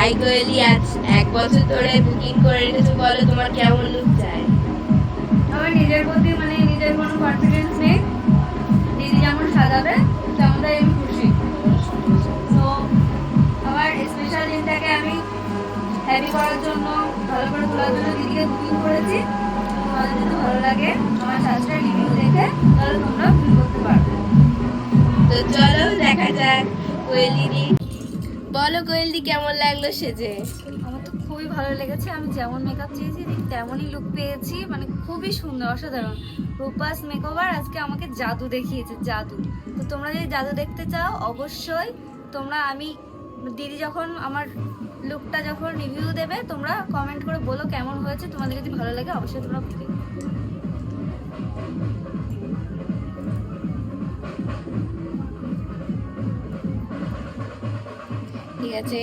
High Koyeli, আজ 1 বছর ধরে বুকিং করে রেখেছো, বলো তোমার কেমন লুক চাই? আমার নিজের প্রতি মানে নিজের কোনো কনফিডেন্স নেই। দিদি যেমন সাজাবে তেমনটাই আমি খুশি। তো আমার স্পেশাল দিনটাকে আমি হ্যাপি করার জন্য, ভালো করে তোলার জন্য দিদিকে বুকিং করেছি। তোমাদের যদি ভালো লাগে আমার সাজটার রিভিউ দেখে, তাহলে তোমরা বুকিং করতে পারবে। তো চলো দেখা যাক। কোয়েলিদি, বলো কোয়েলদি কেমন লাগলো সেজে? আমার তো খুবই ভালো লেগেছে। আমি যেমন মেকআপ চেয়েছি ঠিক তেমনই লুক পেয়েছি, মানে খুবই সুন্দর, অসাধারণ। রূপাস মেকওভার আজকে আমাকে জাদু দেখিয়েছে, জাদু। তো তোমরা যদি জাদু দেখতে চাও অবশ্যই তোমরা, আমি দিদি যখন আমার লুকটা যখন রিভিউ দেবে, তোমরা কমেন্ট করে বলো কেমন হয়েছে। তোমাদের যদি ভালো লাগে অবশ্যই তোমরা বুকিং। ঠিক আছে।